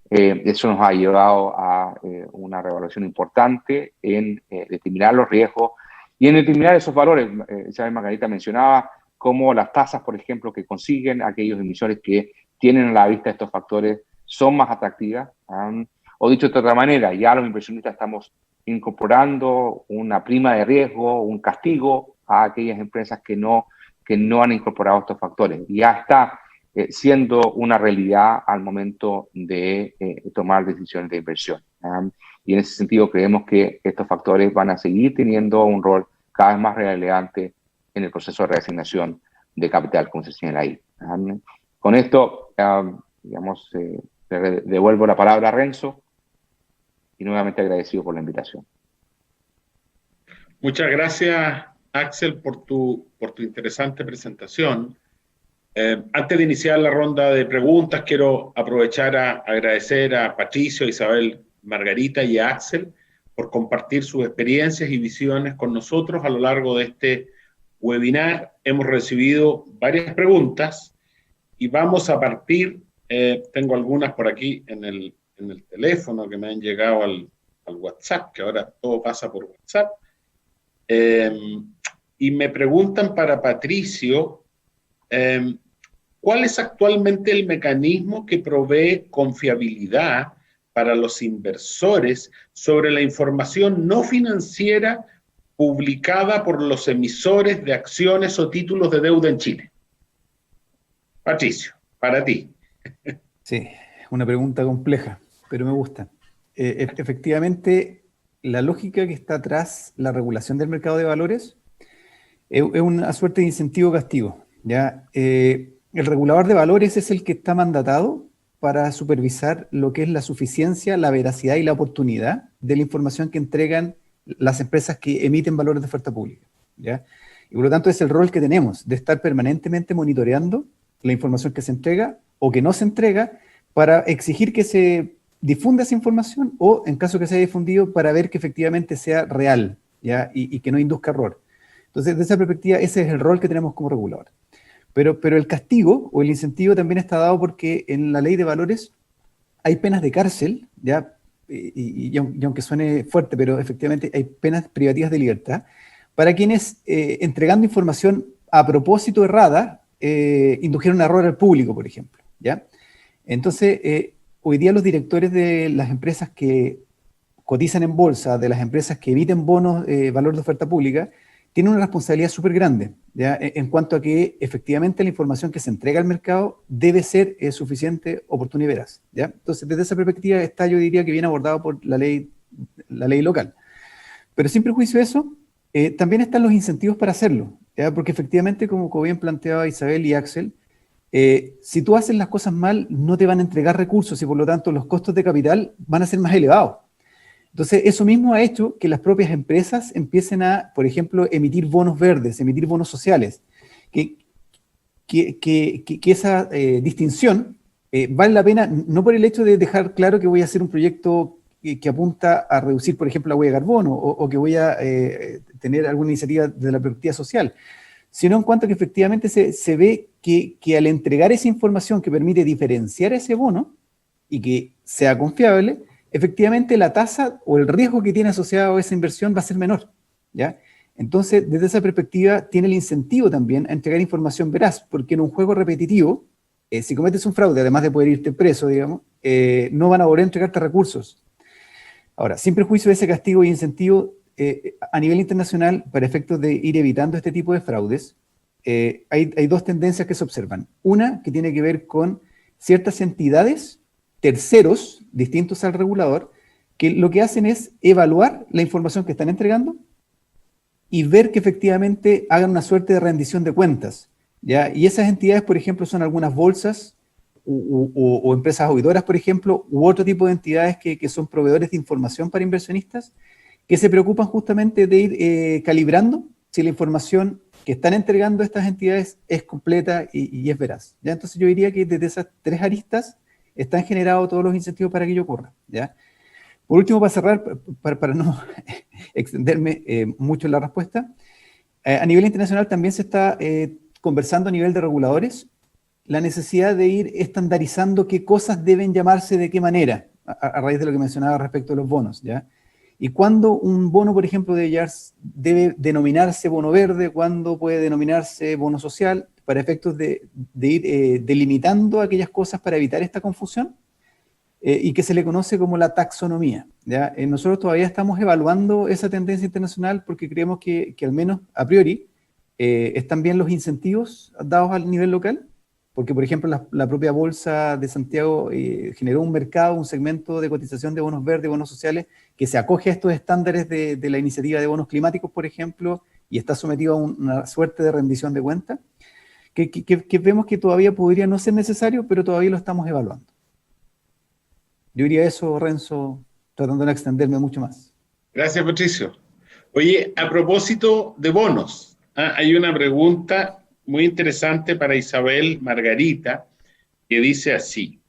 Eso nos ha llevado a una revaluación importante en determinar los riesgos y en determinar esos valores. Isabel Margarita mencionaba cómo las tasas, por ejemplo, que consiguen aquellos emisores que tienen a la vista estos factores son más atractivas. O dicho de otra manera, ya los inversionistas estamos incorporando una prima de riesgo, un castigo a aquellas empresas que no han incorporado estos factores. Ya está siendo una realidad al momento de tomar decisiones de inversión. Y en ese sentido creemos que estos factores van a seguir teniendo un rol cada vez más relevante en el proceso de reasignación de capital, como se señala ahí. Con esto, digamos, le devuelvo la palabra a Renzo y nuevamente agradecido por la invitación. Muchas gracias, Axel, por tu interesante presentación. Antes de iniciar la ronda de preguntas, quiero aprovechar a agradecer a Patricio, Isabel Margarita y a Axel por compartir sus experiencias y visiones con nosotros a lo largo de este webinar. Hemos recibido varias preguntas y vamos a partir, tengo algunas por aquí en el teléfono que me han llegado al WhatsApp, que ahora todo pasa por WhatsApp. Y me preguntan para Patricio, ¿cuál es actualmente el mecanismo que provee confiabilidad para los inversores sobre la información no financiera publicada por los emisores de acciones o títulos de deuda en Chile? Patricio, para ti. Sí, una pregunta compleja, pero me gusta. Efectivamente, la lógica que está atrás la regulación del mercado de valores es una suerte de incentivo-castigo, ¿ya? El regulador de valores es el que está mandatado para supervisar lo que es la suficiencia, la veracidad y la oportunidad de la información que entregan las empresas que emiten valores de oferta pública, ¿ya? Y por lo tanto es el rol que tenemos de estar permanentemente monitoreando la información que se entrega o que no se entrega para exigir que se difunda esa información o, en caso que sea difundido, para ver que efectivamente sea real, ¿ya? Y que no induzca error. Entonces, de esa perspectiva, ese es el rol que tenemos como regulador. Pero el castigo o el incentivo también está dado porque en la ley de valores hay penas de cárcel, ¿ya? Y aunque suene fuerte, pero efectivamente hay penas privativas de libertad para quienes, entregando información a propósito errada, indujeron error al público, por ejemplo, ¿ya? Entonces, hoy día los directores de las empresas que cotizan en bolsa, de las empresas que emiten bonos, valor de oferta pública, tienen una responsabilidad súper grande, ¿ya? En cuanto a que efectivamente la información que se entrega al mercado debe ser suficiente, oportuna y veraz, ¿ya? Entonces, desde esa perspectiva está, yo diría que bien abordado por la ley local. Pero sin prejuicio de eso, también están los incentivos para hacerlo, ¿ya? Porque efectivamente, como bien planteaba Isabel y Axel, si tú haces las cosas mal, no te van a entregar recursos y por lo tanto los costos de capital van a ser más elevados. Entonces, eso mismo ha hecho que las propias empresas empiecen a, por ejemplo, emitir bonos verdes, emitir bonos sociales. Que esa distinción vale la pena, no por el hecho de dejar claro que voy a hacer un proyecto que apunta a reducir, por ejemplo, la huella de carbono o que voy a tener alguna iniciativa de la perspectiva social, sino en cuanto a que efectivamente se ve que al entregar esa información que permite diferenciar ese bono, y que sea confiable, efectivamente la tasa o el riesgo que tiene asociado a esa inversión va a ser menor, ¿ya? Entonces, desde esa perspectiva, tiene el incentivo también a entregar información veraz, porque en un juego repetitivo, si cometes un fraude, además de poder irte preso, digamos, no van a volver a entregarte recursos. Ahora, sin perjuicio de ese castigo y incentivo, a nivel internacional, para efectos de ir evitando este tipo de fraudes, hay dos tendencias que se observan. Una, que tiene que ver con ciertas entidades, terceros, distintos al regulador, que lo que hacen es evaluar la información que están entregando y ver que efectivamente hagan una suerte de rendición de cuentas, ¿ya? Y esas entidades, por ejemplo, son algunas bolsas o empresas auditoras, por ejemplo, u otro tipo de entidades que son proveedores de información para inversionistas, que se preocupan justamente de ir calibrando si la información que están entregando estas entidades es completa y es veraz, ¿ya? Entonces yo diría que desde esas tres aristas están generados todos los incentivos para que ello ocurra, ¿ya? Por último, para cerrar, para no extenderme mucho en la respuesta, a nivel internacional también se está conversando a nivel de reguladores la necesidad de ir estandarizando qué cosas deben llamarse de qué manera, a raíz de lo que mencionaba respecto a los bonos, ¿ya? Y cuándo un bono, por ejemplo, debe denominarse bono verde, cuándo puede denominarse bono social, para efectos de ir delimitando aquellas cosas para evitar esta confusión, y que se le conoce como la taxonomía, ¿ya? Nosotros todavía estamos evaluando esa tendencia internacional porque creemos que al menos a priori están bien los incentivos dados al nivel local, porque por ejemplo la propia Bolsa de Santiago generó un mercado, un segmento de cotización de bonos verdes, bonos sociales, que se acoge a estos estándares de la iniciativa de bonos climáticos, por ejemplo, y está sometido a una suerte de rendición de cuentas, que vemos que todavía podría no ser necesario, pero todavía lo estamos evaluando. Yo diría eso, Renzo, tratando de no extenderme mucho más. Gracias, Patricio. Oye, a propósito de bonos, hay una pregunta muy interesante para Isabel Margarita, que dice así.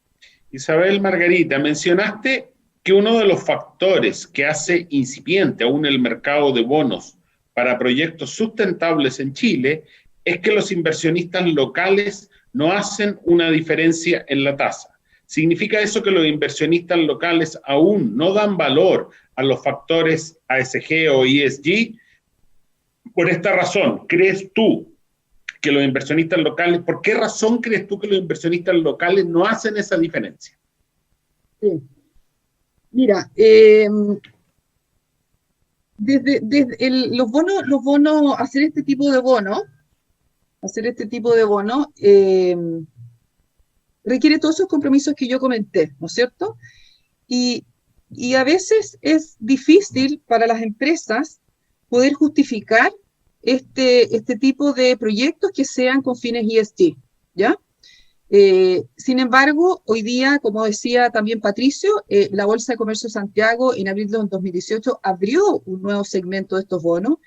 Isabel Margarita, mencionaste que uno de los factores que hace incipiente aún el mercado de bonos para proyectos sustentables en Chile es que los inversionistas locales no hacen una diferencia en la tasa. ¿Significa eso que los inversionistas locales aún no dan valor a los factores ASG o ESG? Por esta razón, ¿crees tú que los inversionistas locales, por qué razón crees tú que los inversionistas locales no hacen esa diferencia? Sí. Mira, los bonos, hacer este tipo de bonos, requiere todos esos compromisos que yo comenté, ¿no es cierto? Y a veces es difícil para las empresas poder justificar este tipo de proyectos que sean con fines ESG, ¿ya? Sin embargo, hoy día, como decía también Patricio, la Bolsa de Comercio de Santiago en abril de 2018 abrió un nuevo segmento de estos bonos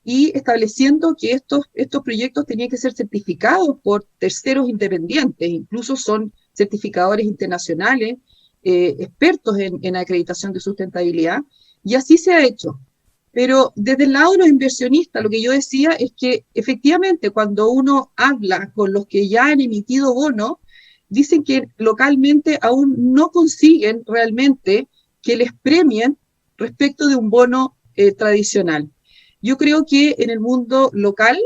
y estableciendo que estos proyectos tenían que ser certificados por terceros independientes, incluso son certificadores internacionales, expertos en acreditación de sustentabilidad, y así se ha hecho. Pero desde el lado de los inversionistas, lo que yo decía es que efectivamente cuando uno habla con los que ya han emitido bonos, dicen que localmente aún no consiguen realmente que les premien respecto de un bono tradicional. Yo creo que en el mundo local,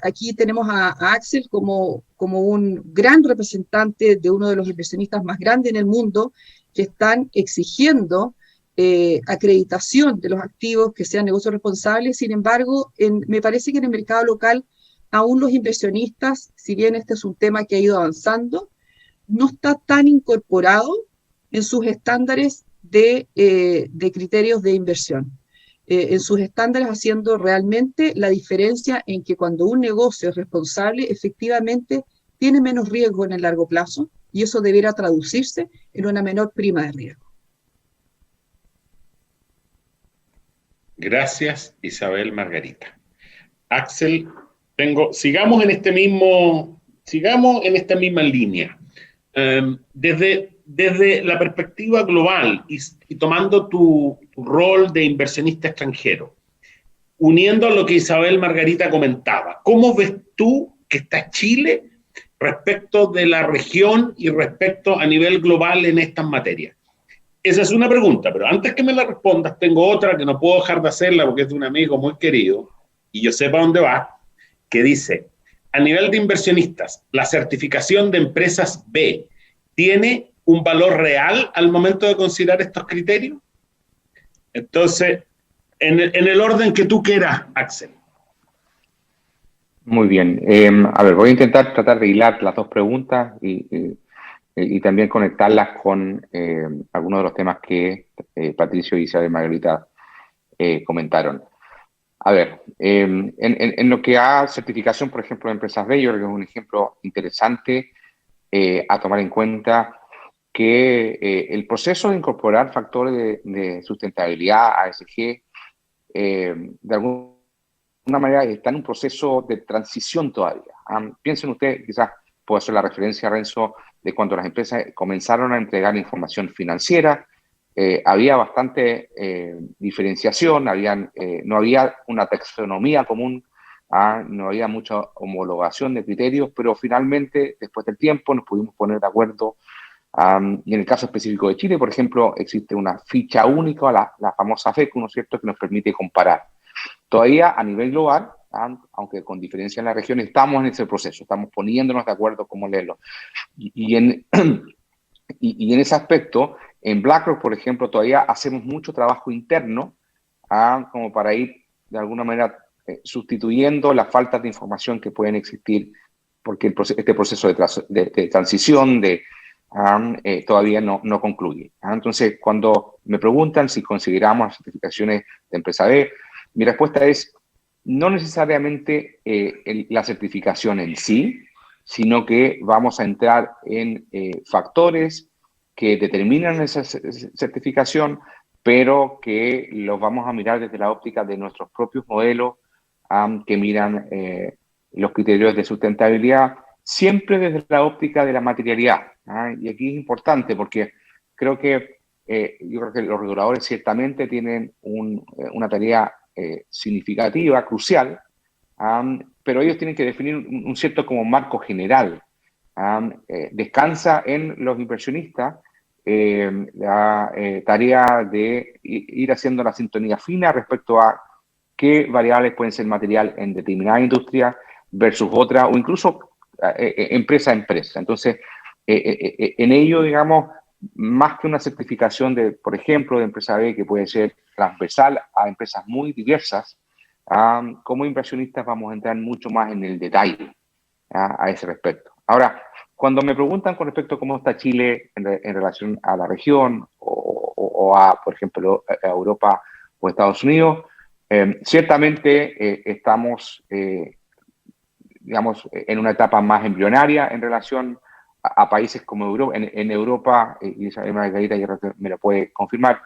aquí tenemos a Axel como un gran representante de uno de los inversionistas más grandes en el mundo, que están exigiendo acreditación de los activos que sean negocios responsables. Sin embargo, me parece que en el mercado local aún los inversionistas, si bien este es un tema que ha ido avanzando, no está tan incorporado en sus estándares de criterios de inversión. En sus estándares, haciendo realmente la diferencia en que cuando un negocio es responsable, efectivamente tiene menos riesgo en el largo plazo, y eso deberá traducirse en una menor prima de riesgo. Gracias, Isabel Margarita. Axel, sigamos en esta misma línea. Desde la perspectiva global y tomando tu rol de inversionista extranjero, uniendo a lo que Isabel Margarita comentaba, ¿cómo ves tú que está Chile respecto de la región y respecto a nivel global en estas materias? Esa es una pregunta, pero antes que me la respondas, tengo otra que no puedo dejar de hacerla porque es de un amigo muy querido, y yo sé para dónde va, que dice, a nivel de inversionistas, ¿la certificación de empresas B tiene un valor real al momento de considerar estos criterios? Entonces, en el orden que tú quieras, Axel. Muy bien. A ver, voy a intentar tratar de hilar las dos preguntas y también conectarlas con algunos de los temas que Patricio y Isabel Margarita comentaron. A ver, en lo que a certificación, por ejemplo, de empresas B, yo creo que es un ejemplo interesante a tomar en cuenta que el proceso de incorporar factores de sustentabilidad, ASG, de alguna manera está en un proceso de transición todavía. Piensen ustedes, quizás puedo hacer la referencia, Renzo, de cuando las empresas comenzaron a entregar información financiera, había bastante diferenciación, no había una taxonomía común, no había mucha homologación de criterios, pero finalmente, después del tiempo, nos pudimos poner de acuerdo. Y en el caso específico de Chile, por ejemplo, existe una ficha única, la famosa FEC, ¿no es cierto?, que nos permite comparar. Todavía a nivel global, aunque con diferencia en la región, estamos en ese proceso, estamos poniéndonos de acuerdo cómo leerlo. Y en ese aspecto, en BlackRock, por ejemplo, todavía hacemos mucho trabajo interno como para ir, de alguna manera, sustituyendo las faltas de información que pueden existir, porque este proceso de transición todavía no concluye. Entonces, cuando me preguntan si consideramos las certificaciones de empresa B, mi respuesta es no necesariamente la certificación en sí, sino que vamos a entrar en factores que determinan esa certificación, pero que los vamos a mirar desde la óptica de nuestros propios modelos que miran los criterios de sustentabilidad, siempre desde la óptica de la materialidad. Y aquí es importante porque yo creo que los reguladores ciertamente tienen una tarea significativa, crucial, pero ellos tienen que definir un cierto como marco general. Descansa en los inversionistas la tarea de ir haciendo la sintonía fina respecto a qué variables pueden ser material en determinada industria versus otra, o incluso empresa a empresa. Entonces, en ello, digamos, más que una certificación de, por ejemplo, de empresa B, que puede ser transversal a empresas muy diversas, como inversionistas vamos a entrar mucho más en el detalle a ese respecto. Ahora, cuando me preguntan con respecto a cómo está Chile en relación a la región o a, por ejemplo, a Europa o Estados Unidos, ciertamente estamos, digamos, en una etapa más embrionaria en relación a países como Europa. En Europa, y Isabel Margarita ya me lo puede confirmar,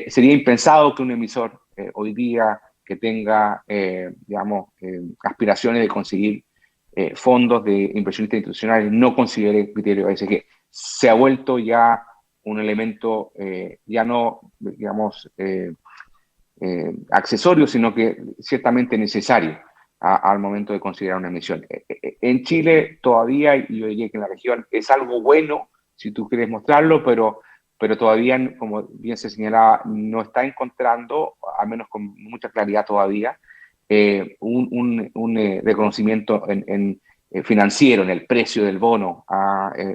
sería impensado que un emisor hoy día que tenga, digamos, aspiraciones de conseguir fondos de inversionistas institucionales no considere criterio ESG. Se ha vuelto ya un elemento ya no, digamos, accesorio, sino que ciertamente necesario al momento de considerar una emisión. En Chile todavía, y yo diría que en la región, es algo bueno, si tú quieres mostrarlo, pero todavía, como bien se señalaba, no está encontrando, al menos con mucha claridad todavía, un reconocimiento financiero en el precio del bono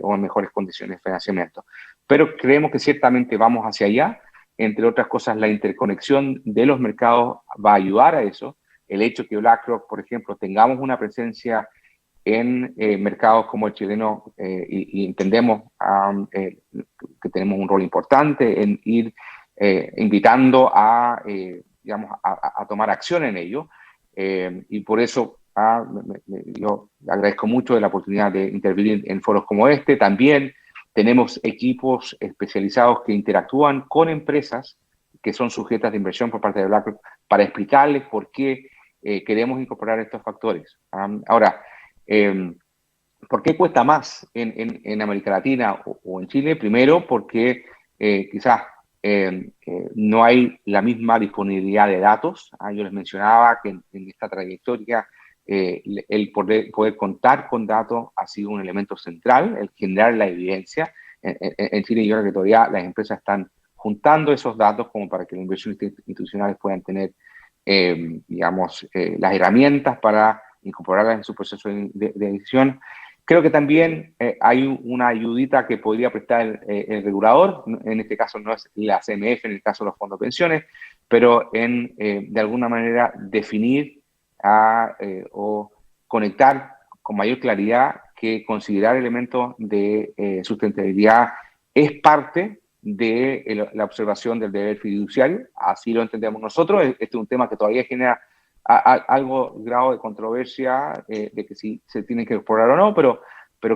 o en mejores condiciones de financiamiento. Pero creemos que ciertamente vamos hacia allá. Entre otras cosas, la interconexión de los mercados va a ayudar a eso. El hecho que BlackRock, por ejemplo, tengamos una presencia en mercados como el chileno y entendemos que tenemos un rol importante en ir invitando digamos, a tomar acción en ello. Y por eso yo agradezco mucho la oportunidad de intervenir en foros como este. También tenemos equipos especializados que interactúan con empresas que son sujetas de inversión por parte de BlackRock para explicarles por qué queremos incorporar estos factores. Ahora, ¿por qué cuesta más en América Latina o en Chile? Primero, porque quizás no hay la misma disponibilidad de datos. Yo les mencionaba que en esta trayectoria el poder contar con datos ha sido un elemento central, el generar la evidencia. En Chile yo creo que todavía las empresas están juntando esos datos como para que los inversionistas institucionales puedan tener, digamos, las herramientas para incorporarlas en su proceso de decisión. Creo que también hay una ayudita que podría prestar el regulador, en este caso no es la CMF, en el caso de los fondos de pensiones, pero de alguna manera definir o conectar con mayor claridad que considerar elementos de sustentabilidad es parte de la observación del deber fiduciario, así lo entendemos nosotros. Este es un tema que todavía genera algo grado de controversia de que si se tiene que explorar o no, pero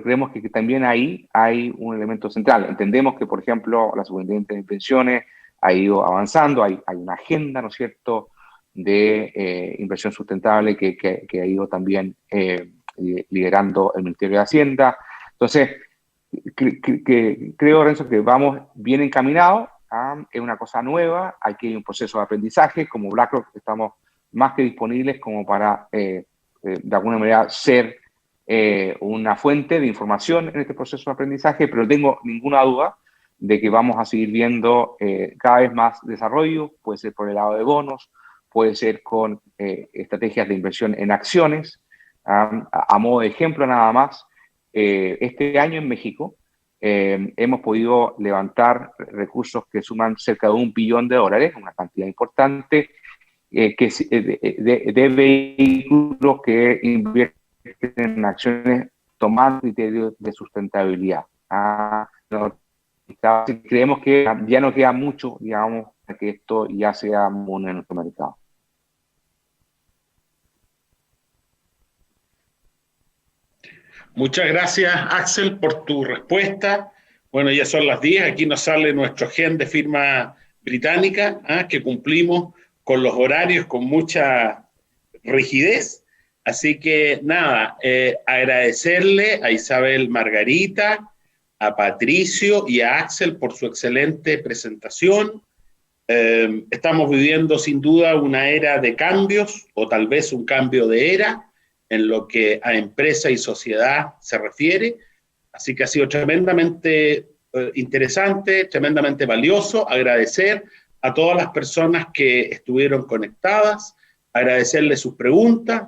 creemos que también ahí hay un elemento central. Entendemos que, por ejemplo, la Superintendencia de Pensiones ha ido avanzando, hay una agenda, ¿no es cierto?, de inversión sustentable que ha ido también liderando el Ministerio de Hacienda. Entonces, creo, Renzo, que vamos bien encaminados. Es una cosa nueva, aquí hay un proceso de aprendizaje. Como BlackRock estamos más que disponibles como para, de alguna manera, ser una fuente de información en este proceso de aprendizaje, pero no tengo ninguna duda de que vamos a seguir viendo cada vez más desarrollo, puede ser por el lado de bonos, puede ser con estrategias de inversión en acciones. A modo de ejemplo nada más, este año en México hemos podido levantar recursos que suman cerca de $1 billón, una cantidad importante, de vehículos que invierten en acciones tomando criterios de sustentabilidad. Creemos que ya no queda mucho, digamos, para que esto ya sea común en nuestro mercado. Muchas gracias, Axel, por tu respuesta. Bueno, ya son las 10, aquí nos sale nuestro gen de firma británica, que cumplimos con los horarios con mucha rigidez. Así que nada, agradecerle a Isabel Margarita, a Patricio y a Axel por su excelente presentación. Estamos viviendo sin duda una era de cambios, o tal vez un cambio de era, en lo que a empresa y sociedad se refiere. Así que ha sido tremendamente interesante, tremendamente valioso. Agradecer a todas las personas que estuvieron conectadas, agradecerles sus preguntas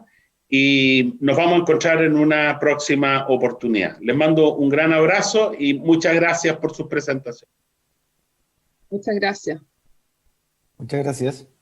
y nos vamos a encontrar en una próxima oportunidad. Les mando un gran abrazo y muchas gracias por sus presentaciones. Muchas gracias. Muchas gracias.